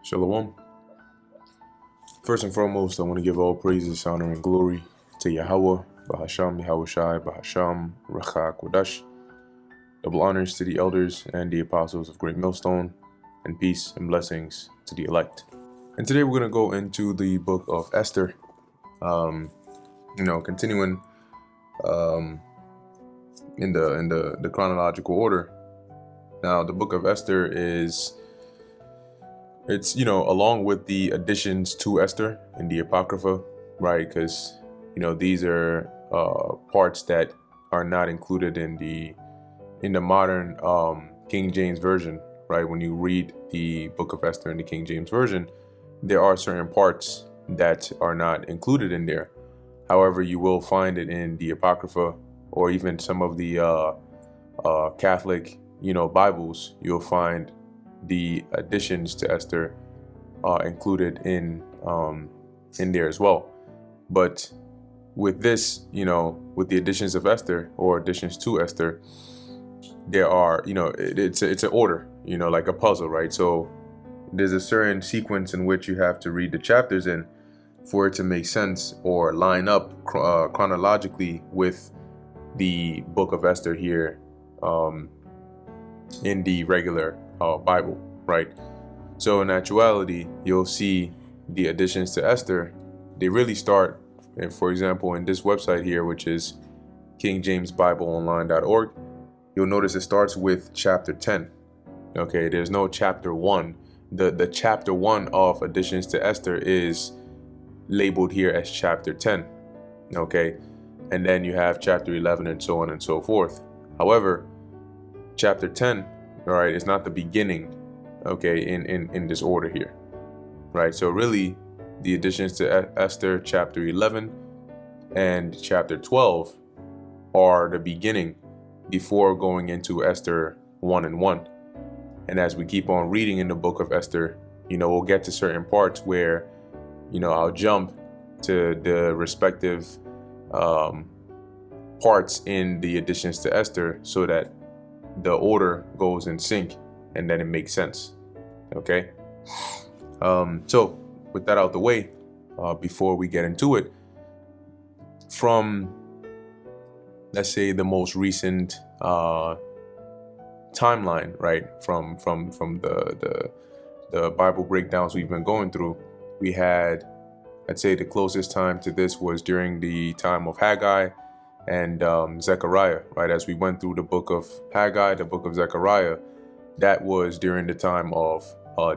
Shalom. First and foremost, I want to give all praises, honor, and glory to Yahweh, Bahasham, Yahushai, Bahasham, Racha, Kodash. Double honors to the elders and the apostles of Great Millstone, and peace and blessings to the elect. And today we're going to go into the book of Esther, continuing in the chronological order. Now, the book of Esther it's along with the additions to Esther in the Apocrypha, right? Because these are parts that are not included in the modern King James version, right? When you read the book of Esther in the King James version, there are certain parts that are not included in there. However, you will find it in the Apocrypha, or even some of the Catholic Bibles. You'll find the additions to Esther included in there as well. But with this, with the additions of Esther or additions to Esther, there are, it's an order, like a puzzle, right? So there's a certain sequence in which you have to read the chapters in for it to make sense or line up chronologically with the book of Esther here in the regular Bible, right? So in actuality, you'll see the additions to Esther, they really start, for example, in this website here, which is kingjamesbibleonline.org. You'll notice it starts with chapter 10. Okay, there's no chapter 1. The chapter 1 of additions to Esther is labeled here as chapter 10. Okay, and then you have chapter 11 and so on and so forth. However, chapter 10, all right, is not the beginning, okay, in this order here, right? So really, the additions to Esther chapter 11 and chapter 12 are the beginning before going into Esther 1 and 1. And as we keep on reading in the book of Esther, we'll get to certain parts where, I'll jump to the respective parts in the additions to Esther so that the order goes in sync and then it makes sense. Okay. So with that out the way, before we get into it, from, let's say, the most recent timeline, right? From the Bible breakdowns we've been going through, we had, I'd say the closest time to this was during the time of Haggai and Zechariah, right? As we went through the book of Haggai, the book of Zechariah, that was during the time of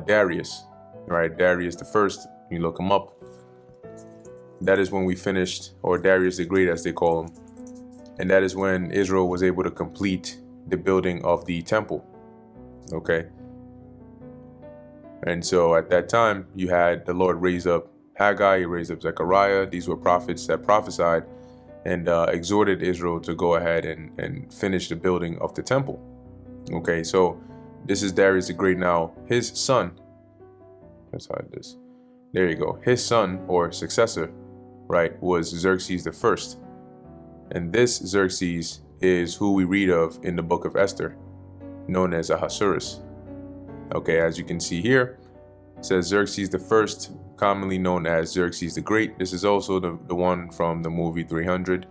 Darius, right? Darius the first, you look him up. That is when we finished, or Darius the Great as they call him. And that is when Israel was able to complete the building of the temple, okay? And so at that time, you had the Lord raise up Haggai, he raised up Zechariah. These were prophets that prophesied and exhorted Israel to go ahead and finish the building of the temple. Okay, so this is Darius the Great. Now, his son, let's hide this. There you go. His son or successor, right, was Xerxes the First. And this Xerxes is who we read of in the book of Esther, known as Ahasuerus. Okay, as you can see here, it says Xerxes the First, commonly known as Xerxes the Great. This is also the one from the movie 300.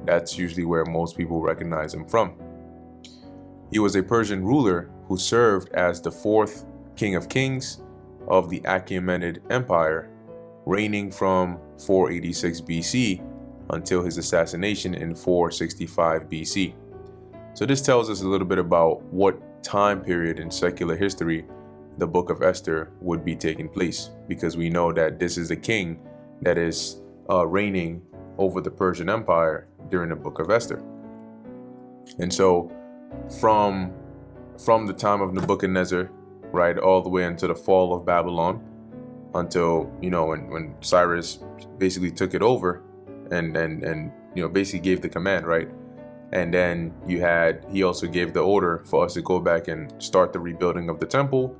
That's usually where most people recognize him from. He was a Persian ruler who served as the fourth king of kings of the Achaemenid Empire, reigning from 486 BC until his assassination in 465 BC. So this tells us a little bit about what time period in secular history the book of Esther would be taking place, because we know that this is the king that is reigning over the Persian Empire during the book of Esther. And so from the time of Nebuchadnezzar, right, all the way until the fall of Babylon, until when Cyrus basically took it over and basically gave the command, right? And then he also gave the order for us to go back and start the rebuilding of the temple,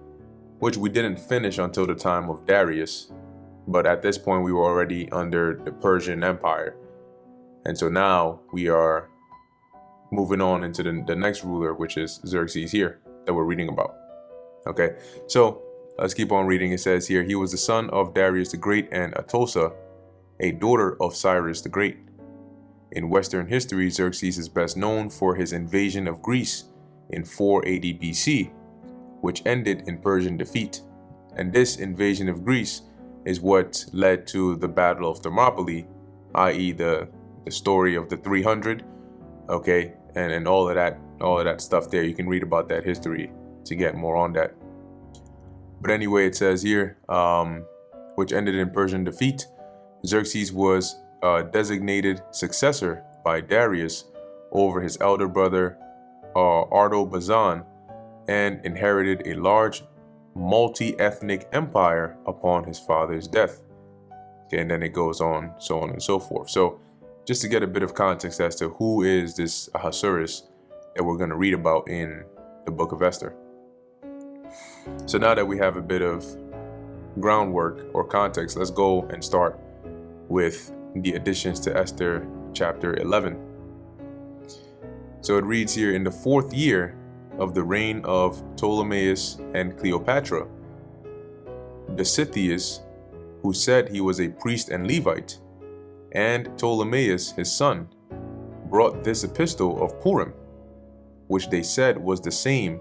which we didn't finish until the time of Darius. But at this point, we were already under the Persian Empire. And so now we are moving on into the next ruler, which is Xerxes here that we're reading about. Okay, so Let's keep on reading. It says here, he was the son of Darius the Great and Atosa, a daughter of Cyrus the Great. In Western history, Xerxes is best known for his invasion of Greece in 480 BC, which ended in Persian defeat. And this invasion of Greece is what led to the Battle of Thermopylae, i.e. the story of the 300, okay, and all of that stuff there. You can read about that history to get more on that. But anyway, it says here, which ended in Persian defeat. Xerxes was designated successor by Darius over his elder brother Artaxerxes, and inherited a large multi-ethnic empire upon his father's death. Okay, and then it goes on, so on and so forth. So just to get a bit of context as to who is this Ahasuerus that we're going to read about in the book of Esther. So now that we have a bit of groundwork or context, let's go and start with the additions to Esther chapter 11. So it reads here, in the 4th year of the reign of Ptolemaeus and Cleopatra, Dositheus, who said he was a priest and Levite, and Ptolemaeus his son, brought this epistle of Purim, which they said was the same,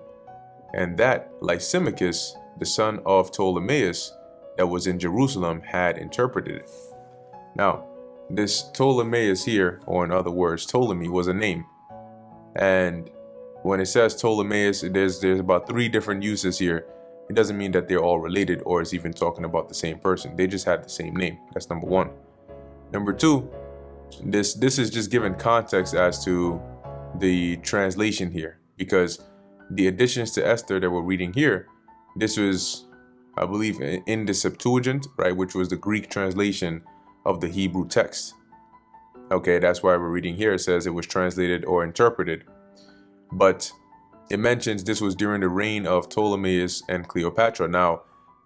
and that Lysimachus, the son of Ptolemaeus, that was in Jerusalem, had interpreted it. Now, this Ptolemaeus here, or in other words, Ptolemy, was a name. And when it says Ptolemaeus, there's about 3 different uses here. It doesn't mean that they're all related or it's even talking about the same person. They just had the same name. That's number 1. Number 2, this is just given context as to the translation here, because the additions to Esther that we're reading here, this was, I believe, in the Septuagint, right, which was the Greek translation of the Hebrew text. Okay, that's why we're reading here. It says it was translated or interpreted. But it mentions this was during the reign of Ptolemaeus and Cleopatra. Now,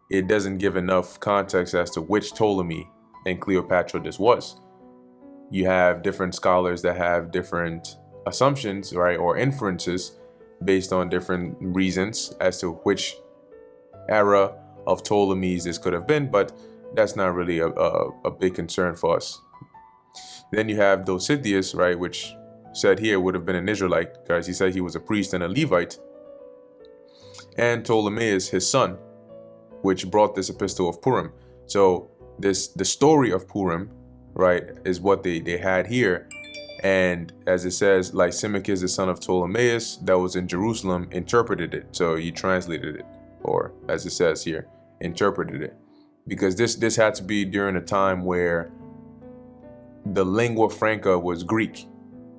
it doesn't give enough context as to which Ptolemy and Cleopatra this was. You have different scholars that have different assumptions, right, or inferences based on different reasons as to which era of Ptolemies this could have been, but that's not really a big concern for us. Then you have Dositheus, right, which said here would have been an Israelite, because he said he was a priest and a Levite, and Ptolemaeus his son, which brought this epistle of Purim. So the story of Purim, right, is what they had here. And as it says, Lysimachus, the son of Ptolemaeus, that was in Jerusalem, interpreted it. So he translated it, or as it says here, interpreted it. Because this had to be during a time where the lingua franca was Greek,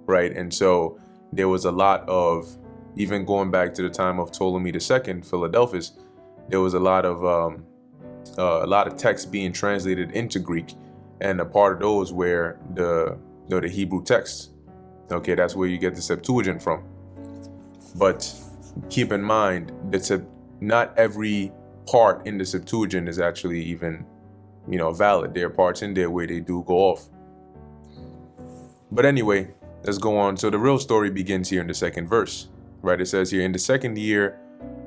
right? And so there was a lot of, even going back to the time of Ptolemy II, Philadelphus, there was a lot of text being translated into Greek, and a part of those were the Hebrew texts. Okay, that's where you get the Septuagint from. But keep in mind that not every part in the Septuagint is actually even, valid. There are parts in there where they do go off. But anyway, let's go on. So the real story begins here in the 2nd verse, right? It says here, in the 2nd year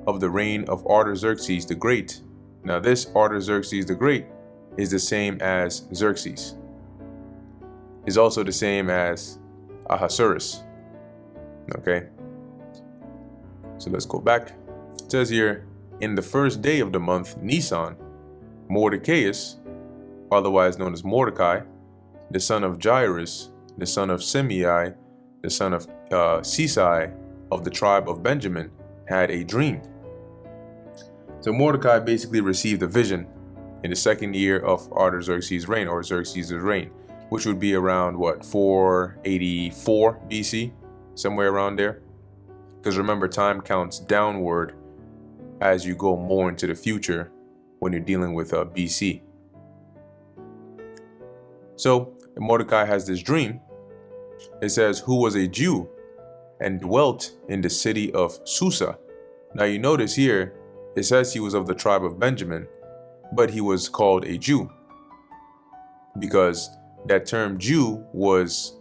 of the reign of Artaxerxes the Great. Now this Artaxerxes the Great is the same as Xerxes. Is also the same as Ahasuerus. Okay. So let's go back. It says here, in the 1st day of the month, Nisan, Mordecaius, otherwise known as Mordecai, the son of Jairus, the son of Simei, the son of Sisai, of the tribe of Benjamin, had a dream. So Mordecai basically received a vision in the 2nd year of Artaxerxes' reign, or Xerxes' reign, which would be around 484 BC, somewhere around there. Because remember, time counts downward as you go more into the future when you're dealing with BC. So Mordecai has this dream. It says, who was a Jew and dwelt in the city of Susa. Now you notice here, it says he was of the tribe of Benjamin, but he was called a Jew, because that term Jew was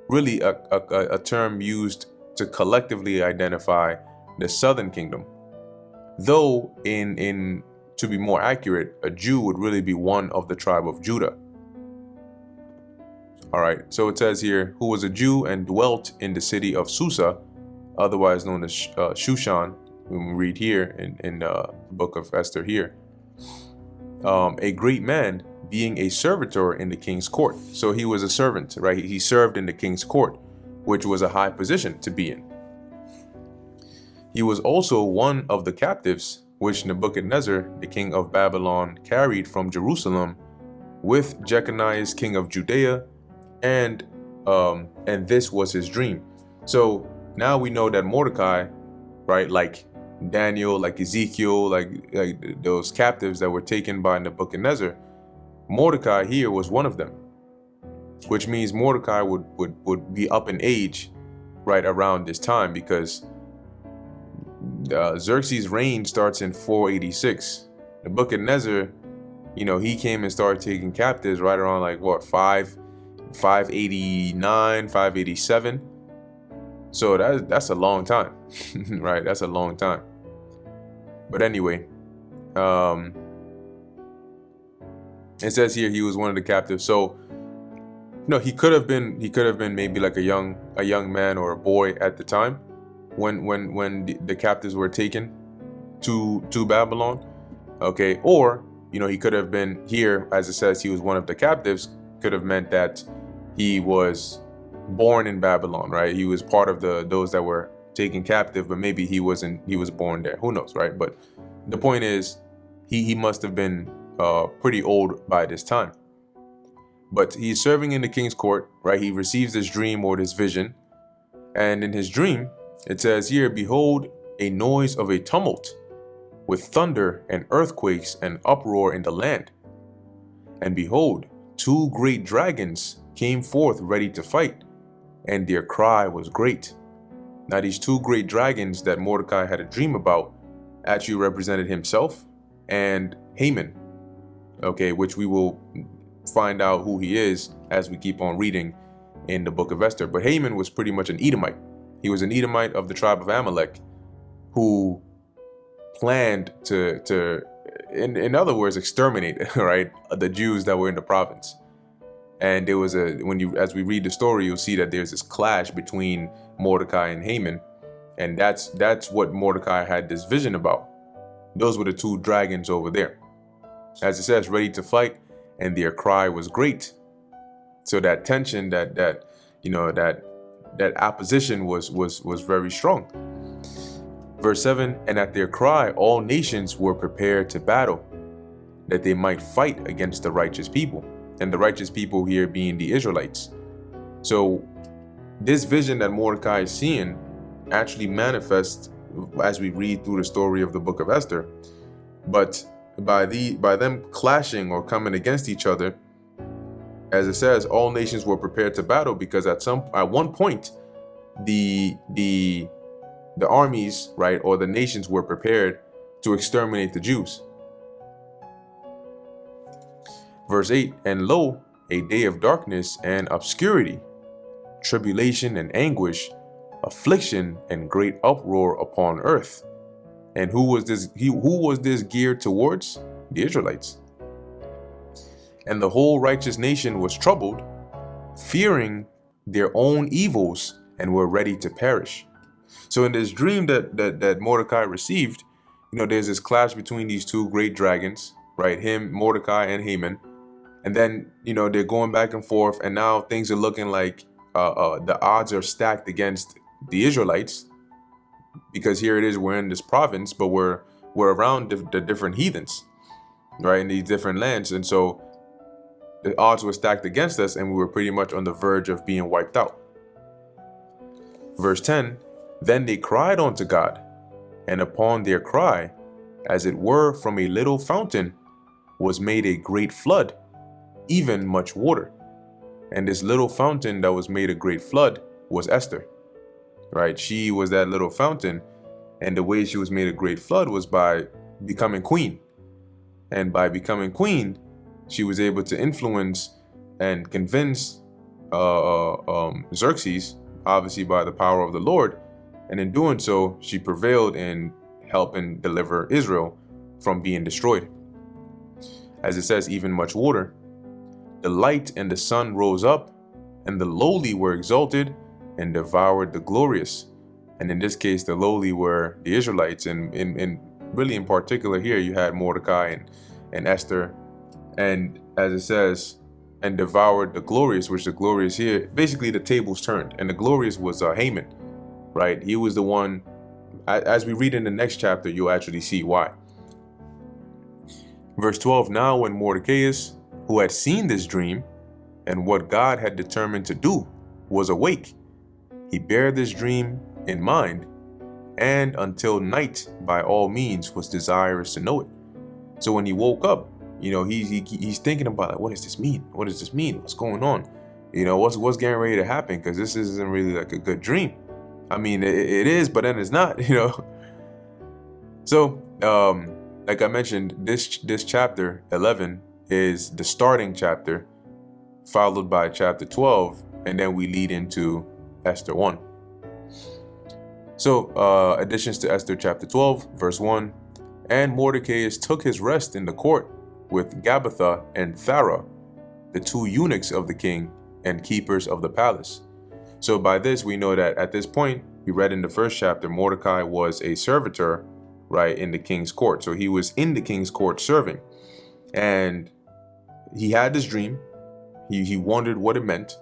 really a term used to collectively identify the southern kingdom. Though in to be more accurate, a Jew would really be one of the tribe of Judah. All right, so it says here, who was a Jew and dwelt in the city of Susa, otherwise known as Shushan. When we read here in the book of Esther here, a great man, being a servitor in the king's court. So he was a servant, right? He served in the king's court, which was a high position to be in. He was also one of the captives which Nebuchadnezzar, the king of Babylon, carried from Jerusalem with Jeconiah, king of Judea, and this was his dream. So now we know that Mordecai, right, like Daniel, like Ezekiel, like those captives that were taken by Nebuchadnezzar, Mordecai here was one of them, which means Mordecai would be up in age right around this time, because Xerxes' reign starts in 486. Nebuchadnezzar, he came and started taking captives right around like what, 589, 587. So that's a long time, right? That's a long time. But anyway, it says here he was one of the captives. So, he could have been maybe like a young man or a boy at the time when the captives were taken to Babylon. Okay, or he could have been here, as it says he was one of the captives, could have meant that he was born in Babylon, right? He was part of those that were taken captive, but maybe he was born there. Who knows, right? But the point is, he must have been pretty old by this time. But he's serving in the king's court, right? He receives this dream or this vision, and in his dream, it says here, behold, a noise of a tumult, with thunder and earthquakes and uproar in the land. And behold, 2 great dragons came forth ready to fight, and their cry was great. Now these 2 great dragons that Mordecai had a dream about actually represented himself and Haman, okay, which we will find out who he is as we keep on reading in the book of Esther. But Haman was pretty much an Edomite. He was an Edomite of the tribe of Amalek, who planned to in other words, exterminate, right, the Jews that were in the province. And there was as we read the story, you'll see that there's this clash between Mordecai and Haman, and that's what Mordecai had this vision about. Those were the 2 dragons over there, as it says, ready to fight, and their cry was great. So that tension, that opposition was very strong. Verse 7, and at their cry all nations were prepared to battle, that they might fight against the righteous people. And the righteous people here being the Israelites. So this vision that Mordecai is seeing actually manifests as we read through the story of the book of Esther. But by them clashing or coming against each other, as it says, all nations were prepared to battle, because at one point the armies, right, or the nations were prepared to exterminate the Jews. Verse 8, and lo, a day of darkness and obscurity, tribulation and anguish, affliction and great uproar upon earth. And who was this geared towards? The Israelites. And the whole righteous nation was troubled, fearing their own evils, and were ready to perish. So in this dream that Mordecai received, there's this clash between these 2 great dragons, right? Mordecai and Haman. And then, they're going back and forth, and now things are looking like the odds are stacked against the Israelites, because here it is, we're in this province, but we're around the different heathens, right, in these different lands. And so the odds were stacked against us, and we were pretty much on the verge of being wiped out. Verse 10, then they cried unto God, and upon their cry, as it were from a little fountain, was made a great flood, even much water. And this little fountain that was made a great flood was Esther, right? She was that little fountain, and the way she was made a great flood was by becoming queen. And by becoming queen, she was able to influence and convince Xerxes, obviously by the power of the Lord. And in doing so, she prevailed in helping deliver Israel from being destroyed. As it says, even much water. The light and the sun rose up, and the lowly were exalted and devoured the glorious. And in this case, the lowly were the Israelites. And really in particular here, you had Mordecai and Esther. And as it says, and devoured the glorious, which the glorious here, basically the tables turned. And the glorious was Haman, right? He was the one, as we read in the next chapter, you'll actually see why. Verse 12, now when Mordecai, who had seen this dream and what God had determined to do, was awake, he bare this dream in mind, and until night by all means was desirous to know it. So when he woke up, he's thinking about, like, what does this mean? What does this mean? What's going on? What's getting ready to happen? Because this isn't really like a good dream. I mean, it is, but then it's not, So, like I mentioned, this chapter 11 is the starting chapter, followed by chapter 12, and then we lead into Esther 1. So, additions to Esther chapter 12, verse 1, and Mordecai took his rest in the court with Gabbatha and Thara, the two eunuchs of the king and keepers of the palace. So by this, we know that at this point, we read in the first chapter, Mordecai was a servitor, right, in the king's court. So he was in the king's court serving. And he had this dream. He wondered what it meant,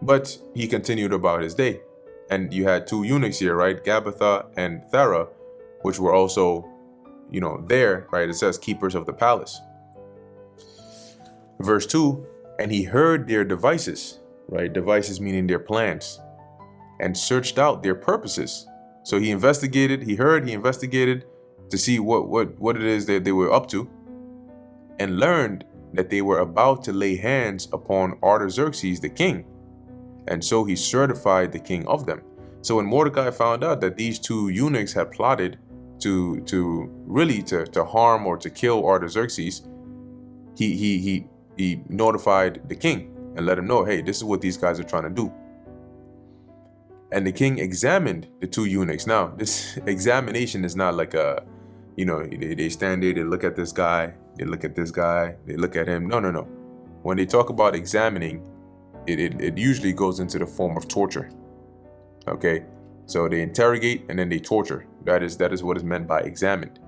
but he continued about his day. And you had two eunuchs here, right, Gabbatha and Thara, which were also, there, right? It says keepers of the palace. Verse 2, and he heard their devices, right? Devices meaning their plans, and searched out their purposes. So he investigated, he investigated to see what it is that they were up to, and learned that they were about to lay hands upon Artaxerxes the king. And so he certified the king of them. So when Mordecai found out that these two eunuchs had plotted to really harm or to kill Artaxerxes, he notified the king and let him know, hey, this is what these guys are trying to do. And the king examined the two eunuchs. Now, this examination is not like they stand there, they look at this guy, they look at this guy, they look at him. No. When they talk about examining, it usually goes into the form of torture. Okay, so they interrogate and then they torture. That is what is meant by examined.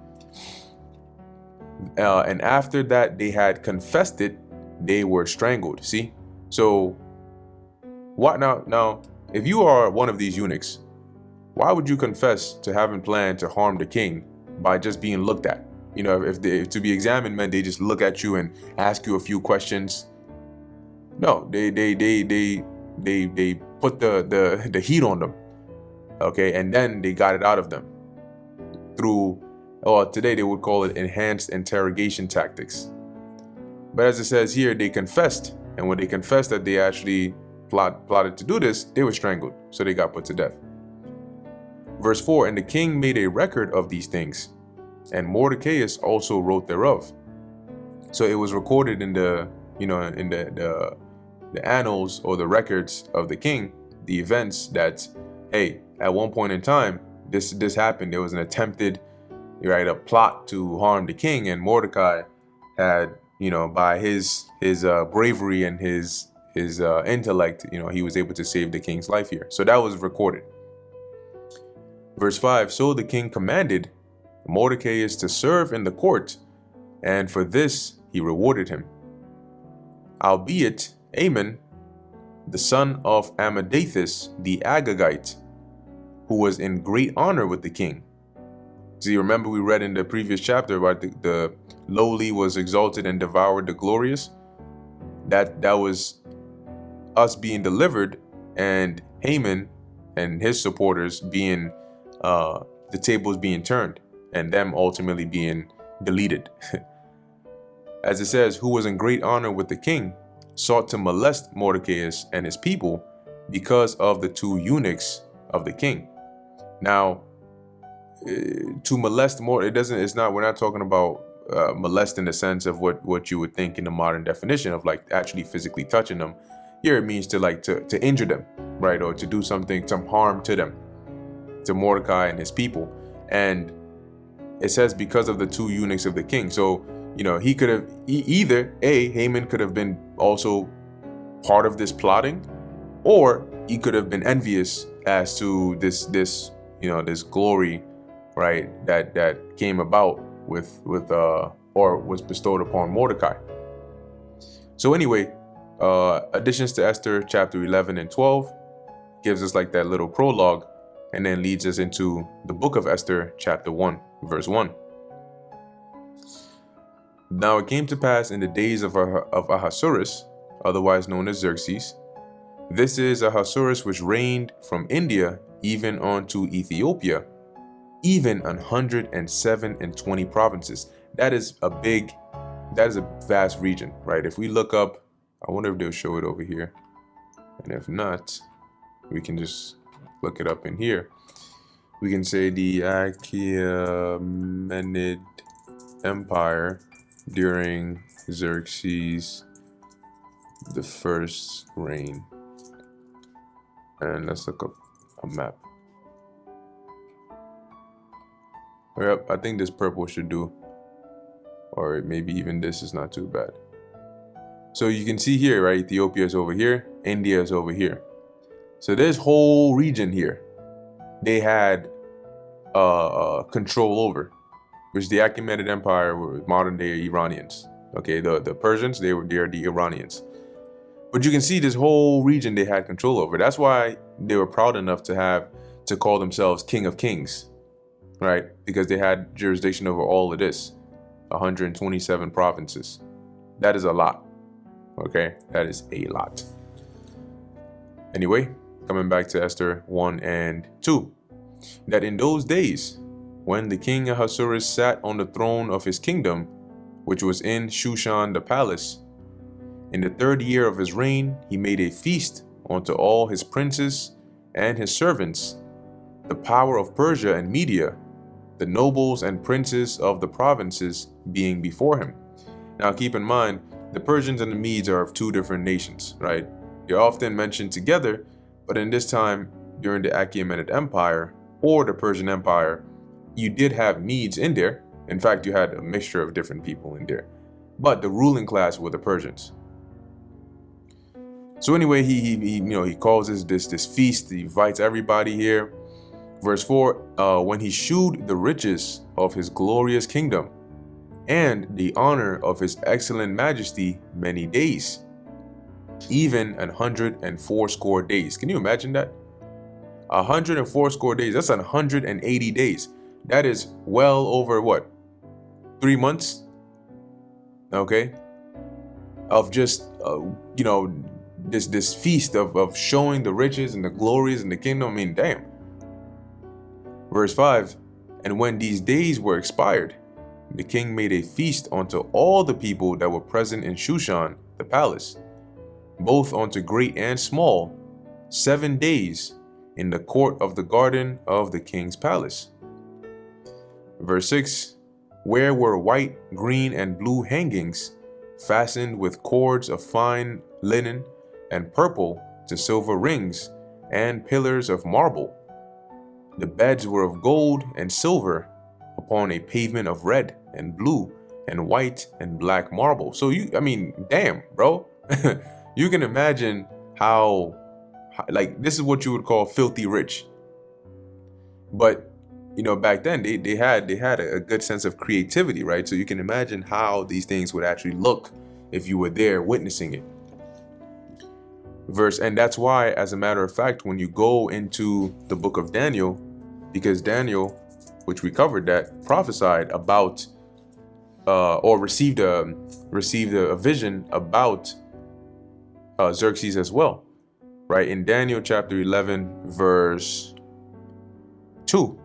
And after that they had confessed it, they were strangled. See, so what now? If you are one of these eunuchs, why would you confess to having planned to harm the king by just being looked at? If to be examined meant they just look at you and ask you a few questions. No, they put the heat on them, okay, and then they got it out of them through, today they would call it enhanced interrogation tactics. But as it says here, they confessed, and when they confessed that they actually plotted to do this, they were strangled, so they got put to death. Verse 4, and the king made a record of these things, and Mordecai also wrote thereof. So it was recorded in the annals or the records of the king, the events that, hey, at one point in time, this happened. There was an attempted, right, a plot to harm the king, and Mordecai had, by his bravery and his intellect, he was able to save the king's life here. So that was recorded. Verse 5, so the king commanded Mordecai to serve in the court, and for this he rewarded him. Albeit Aman, the son of Amadeus the Agagite, who was in great honor with the king. See, remember we read in the previous chapter about the lowly was exalted and devoured the glorious. That was us being delivered, and Haman and his supporters being the tables being turned, and them ultimately being deleted. As it says, who was in great honor with the king, sought to molest Mordecai and his people because of the two eunuchs of the king. Now, to molest more, we're not talking about molest in the sense of what you would think in the modern definition of like actually physically touching them. Here it means to injure them, right? Or to do something, some harm to them, to Mordecai and his people. And it says because of the two eunuchs of the king. So, he could have either Haman could have been also part of this plotting, or he could have been envious as to this glory, right, that came about with or was bestowed upon Mordecai. So anyway, additions to Esther chapter 11 and 12 gives us like that little prologue, and then leads us into the book of Esther chapter 1 verse 1. Now it came to pass in the days of Ahasuerus, otherwise known as Xerxes. This is Ahasuerus which reigned from India even unto Ethiopia, even 127 provinces. That is a vast region, right? If we look up, I wonder if they'll show it over here. And if not, we can just look it up in here. We can say the Achaemenid Empire during Xerxes the first reign. And let's look up a map. Yep, I think this purple should do. Or maybe even this is not too bad. So you can see here, right? Ethiopia is over here. India is over here. So this whole region here, they had control over, which the Achaemenid Empire were modern day Iranians. Okay, the Persians, they are the Iranians. But you can see this whole region they had control over. That's why they were proud enough to call themselves King of Kings, right? Because they had jurisdiction over all of this, 127 provinces. That is a lot. Okay, that is a lot. Anyway, coming back to Esther 1 and 2, that in those days, when the king Ahasuerus sat on the throne of his kingdom, which was in Shushan the palace, in the 3rd year of his reign, he made a feast unto all his princes and his servants, the power of Persia and Media, the nobles and princes of the provinces being before him. Now keep in mind, the Persians and the Medes are of two different nations, right? They're often mentioned together, but in this time, during the Achaemenid Empire or the Persian Empire, you did have Medes in there. In fact, you had a mixture of different people in there, but the ruling class were the Persians. So anyway, he calls this feast. He invites everybody here. Verse 4, when he shewed the riches of his glorious kingdom and the honor of his excellent majesty many days, even 180 days. Can you imagine that? 180 days. That's 180 days. That is well over what? 3 months? Okay. Of just, this feast of showing the riches and the glories and the kingdom. I mean, damn. Verse 5, and when these days were expired, the king made a feast unto all the people that were present in Shushan, the palace, both unto great and small, 7 days in the court of the garden of the king's palace. Verse 6, where were white, green, and blue hangings, fastened with cords of fine linen, and purple to silver rings, and pillars of marble. The beds were of gold and silver, upon a pavement of red and blue and white and black marble. So damn, bro. You can imagine how, like, this is what you would call filthy rich. But, back then they had a good sense of creativity, right? So you can imagine how these things would actually look if you were there witnessing it. And that's why, as a matter of fact, when you go into the book of Daniel, because Daniel, which we covered, that prophesied about or received a vision about Xerxes as well, right? In Daniel chapter 11 verse 2,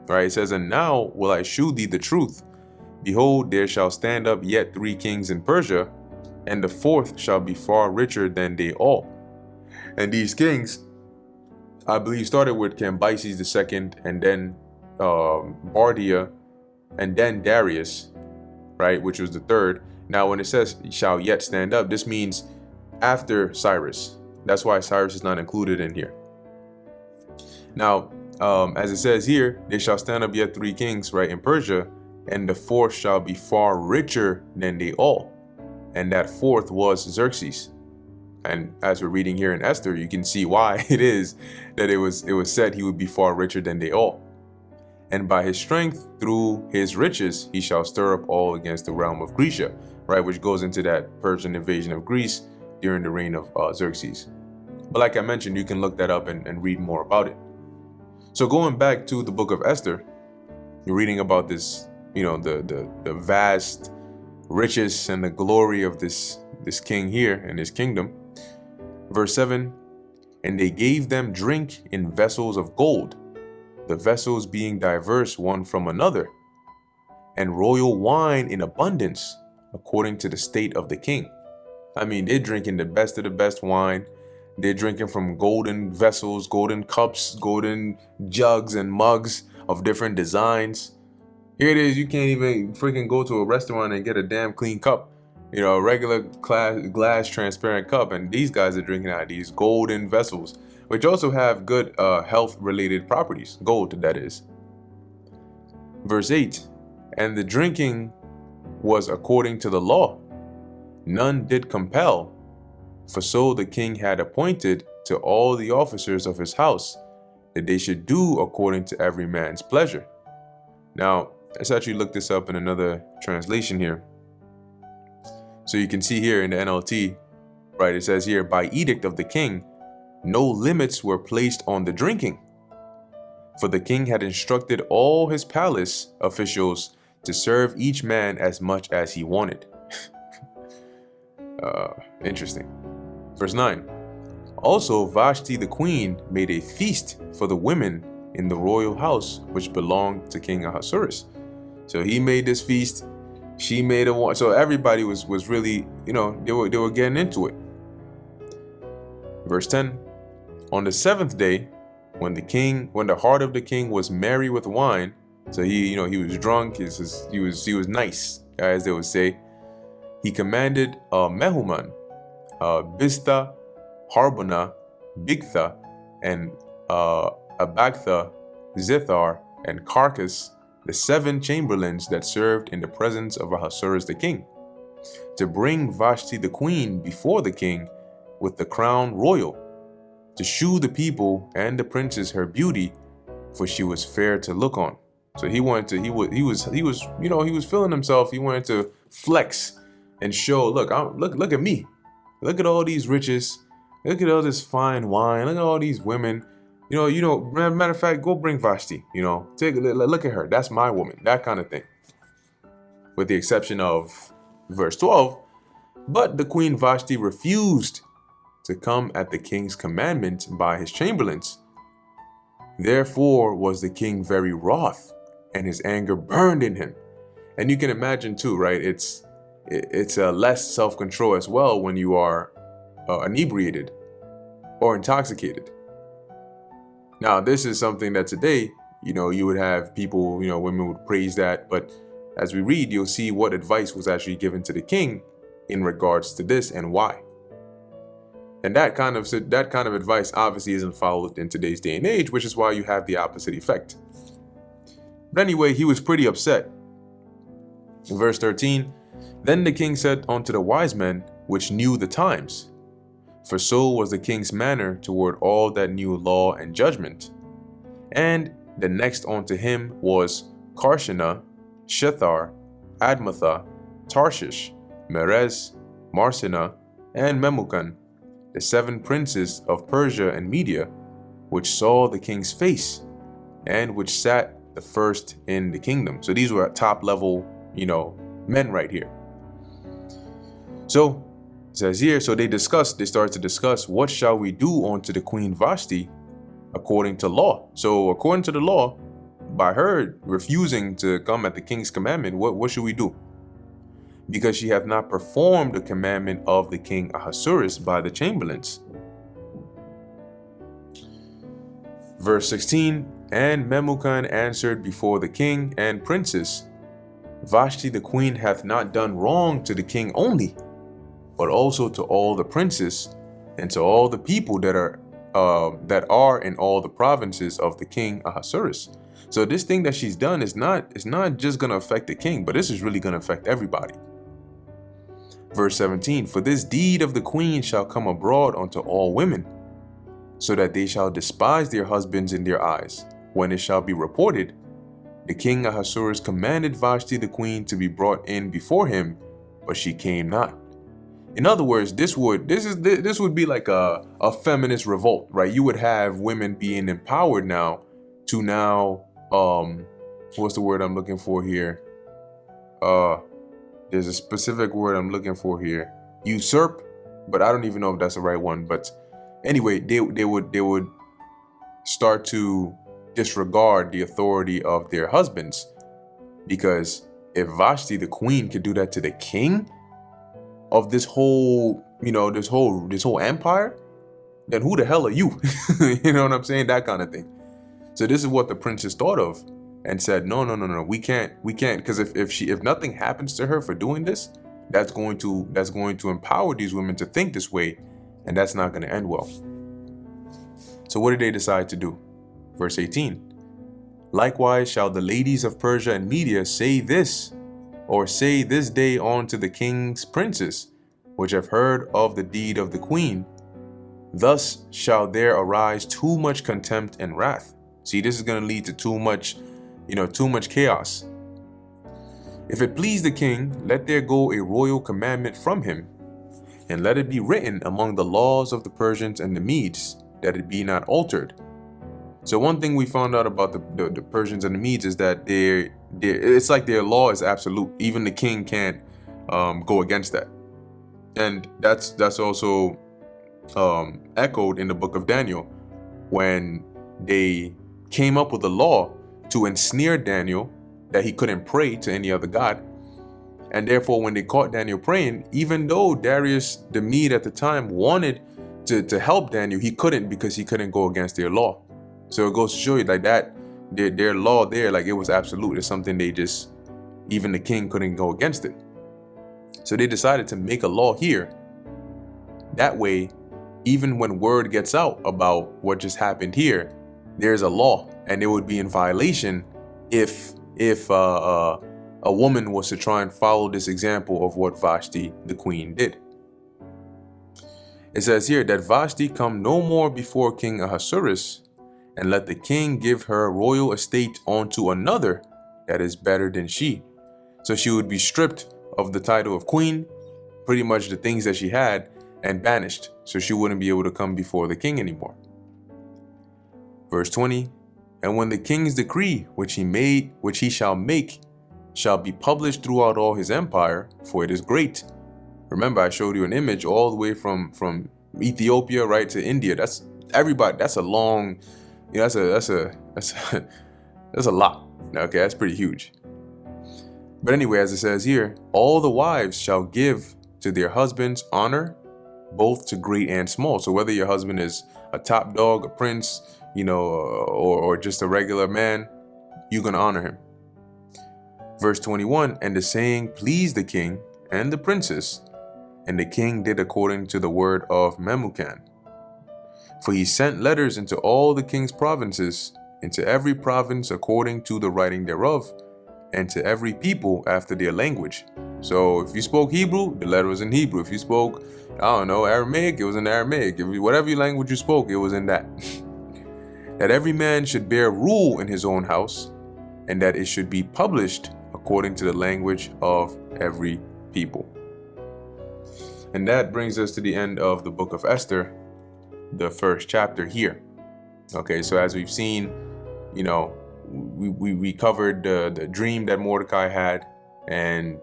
right? It says, and now will I shew thee the truth. Behold, there shall stand up yet 3 kings in Persia, and the 4th shall be far richer than they all. And these kings, I believe, started with Cambyses II, and then Bardia, and then Darius, right, which was the 3rd. Now, when it says shall yet stand up, this means after Cyrus. That's why Cyrus is not included in here. Now, as it says here, there shall stand up yet 3 kings, right, in Persia, and the fourth shall be far richer than they all. And that fourth was Xerxes. And as we're reading here in Esther, you can see why it is that it was said he would be far richer than they all. And by his strength, through his riches, he shall stir up all against the realm of Grecia, right? Which goes into that Persian invasion of Greece during the reign of Xerxes. But like I mentioned, you can look that up and read more about it. So going back to the book of Esther, you're reading about this, the vast riches and the glory of this king here and his kingdom. Verse 7, and they gave them drink in vessels of gold, the vessels being diverse one from another, and royal wine in abundance, according to the state of the king. I mean, they're drinking the best of the best wine. They're drinking from golden vessels, golden cups, golden jugs and mugs of different designs. Here it is, you can't even freaking go to a restaurant and get a damn clean cup. A regular glass transparent cup, and these guys are drinking out of these golden vessels, which also have good health-related properties. Gold, that is. Verse 8, and the drinking was according to the law. None did compel, for so the king had appointed to all the officers of his house, that they should do according to every man's pleasure. Now, let's actually look this up in another translation here. So you can see here in the NLT, right, it says here, by edict of the king, no limits were placed on the drinking. For the king had instructed all his palace officials to serve each man as much as he wanted. Interesting. Verse 9. Also Vashti the queen made a feast for the women in the royal house which belonged to King Ahasuerus. So he made this feast. She made a one. So everybody was really, they were getting into it. Verse 10. On the seventh day, when the heart of the king was merry with wine, so he was drunk, he was nice, as they would say, he commanded Mehuman, Biztha, Harbona, Bigtha, and Abagtha, Zithar, and Carcass, the 7 chamberlains that served in the presence of Ahasuerus the king, to bring Vashti the queen before the king with the crown royal, to shew the people and the princes her beauty, for she was fair to look on. So he was feeling himself. He wanted to flex and show, look at me, look at all these riches, look at all this fine wine, look at all these women. Matter of fact, go bring Vashti. Take a look at her. That's my woman. That kind of thing. With the exception of verse 12, but the queen Vashti refused to come at the king's commandment by his chamberlains. Therefore was the king very wroth, and his anger burned in him. And you can imagine too, right? It's less self-control as well when you are inebriated or intoxicated. Now, this is something that today, you would have people, women would praise that. But as we read, you'll see what advice was actually given to the king in regards to this and why. And that kind of advice obviously isn't followed in today's day and age, which is why you have the opposite effect. But anyway, he was pretty upset. In verse 13, then the king said unto the wise men, which knew the times, for so was the king's manner toward all that knew law and judgment. And the next unto him was Karshena, Shethar, Admatha, Tarshish, Merez, Marsena, and Memucan, the 7 princes of Persia and Media, which saw the king's face, and which sat the first in the kingdom. So these were top level, men right here. So it says here, so they started to discuss, what shall we do unto the queen Vashti according to law? So according to the law, by her refusing to come at the king's commandment, what should we do? Because she hath not performed the commandment of the king Ahasuerus by the chamberlains. Verse 16, and Memucan answered before the king and princes, Vashti the queen hath not done wrong to the king only, but also to all the princes and to all the people that are in all the provinces of the king Ahasuerus. So this thing that she's done is not just going to affect the king, but this is really going to affect everybody. Verse 17, for this deed of the queen shall come abroad unto all women, so that they shall despise their husbands in their eyes. When it shall be reported, the king Ahasuerus commanded Vashti the queen to be brought in before him, but she came not. In other words, this would be like a feminist revolt, right? You would have women being empowered now to what's the word I'm looking for here? There's a specific word I'm looking for here. Usurp, but I don't even know if that's the right one. But anyway, they would start to disregard the authority of their husbands, because if Vashti the queen could do that to the king of this whole empire, then who the hell are you? You know what I'm saying? That kind of thing. So this is what the princess thought of and said, no, we can't, because if nothing happens to her for doing this, that's going to empower these women to think this way, and that's not going to end well. So what did they decide to do? Verse 18, likewise shall the ladies of Persia and Media say this day on to the king's princes, which have heard of the deed of the queen. Thus shall there arise too much contempt and wrath. See, this is going to lead to too much chaos. If it please the king, let there go a royal commandment from him, and let it be written among the laws of the Persians and the Medes, that it be not altered. So one thing we found out about the Persians and the Medes is that it's like their law is absolute. Even the king can't go against that. And that's also echoed in the book of Daniel, when they came up with a law to ensnare Daniel, that he couldn't pray to any other god. And therefore, when they caught Daniel praying, even though Darius the Mede at the time wanted to help Daniel, he couldn't, because he couldn't go against their law. So it goes to show you like that their law there, like it was absolute. It's something even the king couldn't go against it. So they decided to make a law here. That way, even when word gets out about what just happened here, there's a law, and it would be in violation if a woman was to try and follow this example of what Vashti the queen did. It says here that Vashti come no more before King Ahasuerus, and let the king give her royal estate unto another that is better than she. So she would be stripped of the title of queen, pretty much the things that she had, and banished, so she wouldn't be able to come before the king anymore. Verse 20, and when the king's decree which he shall make shall be published throughout all his empire, for it is great. Remember, I showed you an image all the way from Ethiopia right to India. That's everybody. That's a long, that's a lot. Okay, that's pretty huge. But anyway, as it says here, all the wives shall give to their husbands honor, both to great and small. So whether your husband is a top dog, a prince, or just a regular man, you're going to honor him. Verse 21, and the saying pleased the king and the princess, and the king did according to the word of Memucan. For he sent letters into all the king's provinces, into every province according to the writing thereof, and to every people after their language. So if you spoke Hebrew, the letter was in Hebrew. If you spoke, Aramaic, it was in Aramaic. Whatever language you spoke, it was in that. That every man should bear rule in his own house, and that it should be published according to the language of every people. And that brings us to the end of the book of Esther, the first chapter here. Okay, so as we've seen, we covered the dream that Mordecai had, and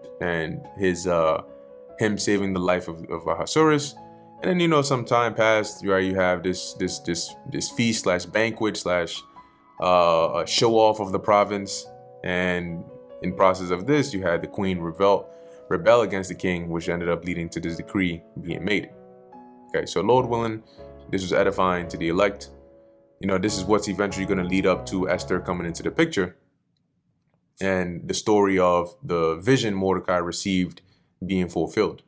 his him saving the life of Ahasuerus. And then some time passed, right? You have this feast / banquet / a show off of the province, and in process of this, you had the queen rebel against the king, which ended up leading to this decree being made. Okay, so Lord willing, this was edifying to the elect. This is what's eventually going to lead up to Esther coming into the picture, and the story of the vision Mordecai received being fulfilled.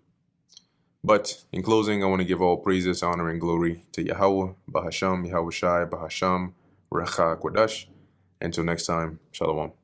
But in closing, I want to give all praises, honor, and glory to Yahweh, Bahasham, Yahweh Shai, Bahasham, Recha Kodash. Until next time, Shalom.